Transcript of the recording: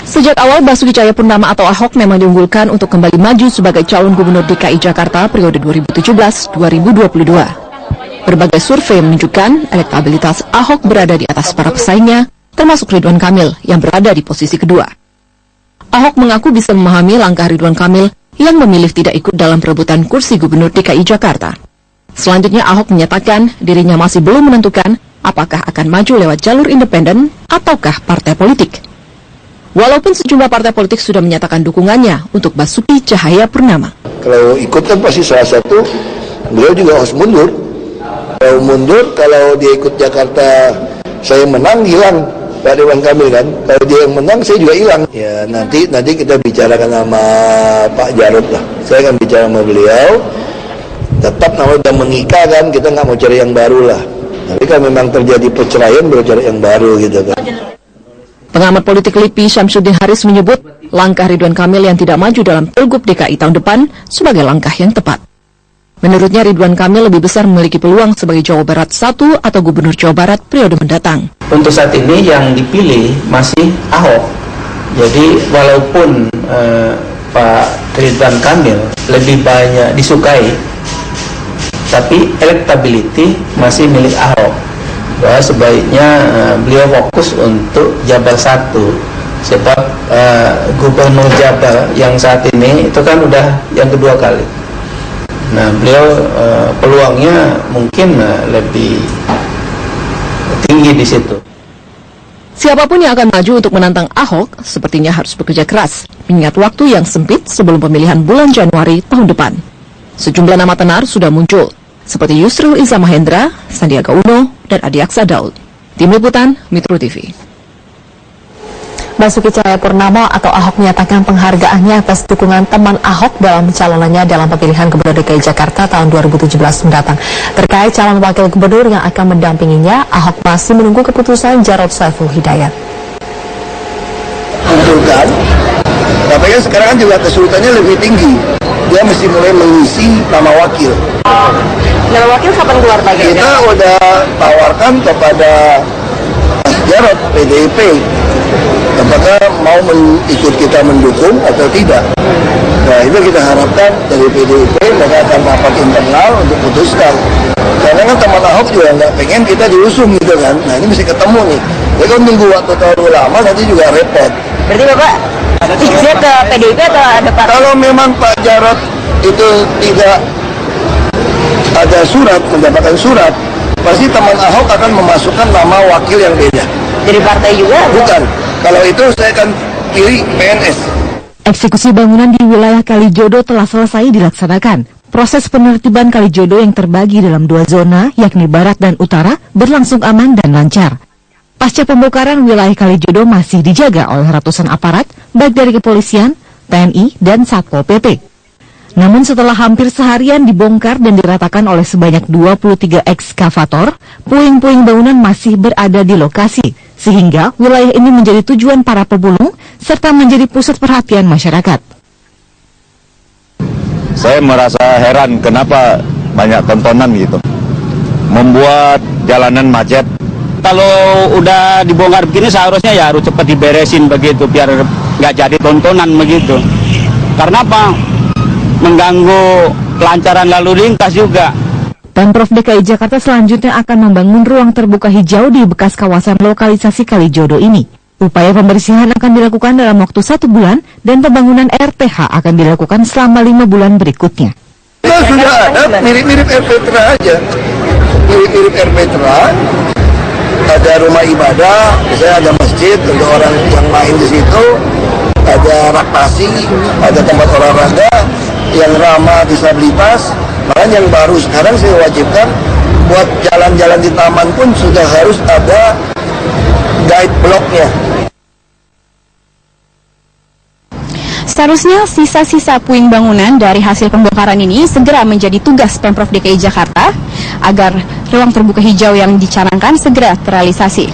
Sejak awal Basuki Cahayapurnama atau Ahok memang diunggulkan untuk kembali maju sebagai calon gubernur DKI Jakarta periode 2017-2022. Berbagai survei menunjukkan elektabilitas Ahok berada di atas para pesaingnya, termasuk Ridwan Kamil yang berada di posisi kedua. Ahok mengaku bisa memahami langkah Ridwan Kamil yang memilih tidak ikut dalam perebutan kursi gubernur DKI Jakarta. Selanjutnya Ahok menyatakan dirinya masih belum menentukan apakah akan maju lewat jalur independen ataukah partai politik. Walaupun sejumlah partai politik sudah menyatakan dukungannya untuk Basuki Cahayapurnama. Kalau ikut kan pasti salah satu, beliau juga harus mundur. Kalau mundur, kalau dia ikut Jakarta, saya menang, hilang Pak Ridwan Kamil kan. Kalau dia yang menang, saya juga hilang. Ya nanti kita bicarakan sama Pak Jarod lah. Saya akan bicara sama beliau. Tetap namanya udah mengikat kan, kita nggak mau cari yang baru lah. Tapi kan memang terjadi perceraian, baru cari yang baru gitu kan. Pengamat politik LIPI Syamsuddin Haris menyebut langkah Ridwan Kamil yang tidak maju dalam Pilgub DKI tahun depan sebagai langkah yang tepat. Menurutnya Ridwan Kamil lebih besar memiliki peluang sebagai Jawa Barat 1 atau Gubernur Jawa Barat periode mendatang. Untuk saat ini yang dipilih masih Ahok. Jadi walaupun Pak Ridwan Kamil lebih banyak disukai, tapi elektability masih milik Ahok. Bahwa sebaiknya beliau fokus untuk Jabar 1, sebab Gubernur Jabar yang saat ini itu kan udah yang kedua kali. Nah beliau peluangnya mungkin lebih tinggi di situ. Siapapun yang akan maju untuk menantang Ahok sepertinya harus bekerja keras, mengingat waktu yang sempit sebelum pemilihan bulan Januari tahun depan. Sejumlah nama tenar sudah muncul, seperti Yusril Iza Mahendra, Sandiaga Uno, dan Adiaksa Daud. Tim Liputan, Metro TV. Basuki Cahayapurnama atau Ahok menyatakan penghargaannya atas dukungan teman Ahok dalam pencalonannya dalam pemilihan Gubernur DKI Jakarta tahun 2017 mendatang. Terkait calon wakil gubernur yang akan mendampinginya, Ahok masih menunggu keputusan Jarod Saiful Hidayat. Kumpulkan, tapi kan sekarang kan juga kesulitannya lebih tinggi. Dia mesti mulai mengisi nama wakil. Nama wakil kapan keluar Pak? Kita udah tawarkan kepada Mas Jarod PDIP, apakah mau ikut kita mendukung atau tidak. Nah itu kita harapkan dari PDIP mereka akan rapat internal untuk putuskan. Karena kan teman Ahok juga nggak pengen kita diusung gitu kan. Nah ini mesti ketemu nih. Jadi kalau nunggu waktu terlalu lama nanti juga repot. Berarti Bapak fixnya ke PDIP atau ada Pak? Kalau memang Pak Jarod itu tidak ada surat, mendapatkan surat, pasti teman Ahok akan memasukkan nama wakil yang beda. Dari partai juga? Bukan. Kalau itu saya akan pilih PNS. Eksekusi bangunan di wilayah Kalijodo telah selesai dilaksanakan. Proses penertiban Kalijodo yang terbagi dalam 2 zona, yakni Barat dan Utara, berlangsung aman dan lancar. Pasca pembongkaran, wilayah Kalijodo masih dijaga oleh ratusan aparat, baik dari kepolisian, TNI, dan Satpol PP. Namun setelah hampir seharian dibongkar dan diratakan oleh sebanyak 23 ekskavator, puing-puing bangunan masih berada di lokasi, sehingga wilayah ini menjadi tujuan para pemulung, serta menjadi pusat perhatian masyarakat. Saya merasa heran kenapa banyak tontonan gitu, membuat jalanan macet. Kalau udah dibongkar begini seharusnya ya harus cepat diberesin begitu, biar nggak jadi tontonan begitu. Karena apa? Mengganggu kelancaran lalu lintas juga. Pemprov DKI Jakarta selanjutnya akan membangun ruang terbuka hijau di bekas kawasan lokalisasi Kalijodo ini. Upaya pembersihan akan dilakukan dalam waktu 1 bulan dan pembangunan RPH akan dilakukan selama 5 bulan berikutnya. Itu sudah ada mirip-mirip RPTRA aja, mirip-mirip RPTRA. Ada rumah ibadah, misalnya ada masjid untuk orang yang main di situ, ada raktasi, ada tempat olahraga yang ramah disabilitas. Bahkan yang baru sekarang saya wajibkan buat jalan-jalan di taman pun sudah harus ada guide blocknya. Seharusnya sisa-sisa puing bangunan dari hasil pembongkaran ini segera menjadi tugas Pemprov DKI Jakarta agar ruang terbuka hijau yang dicanangkan segera terrealisasi.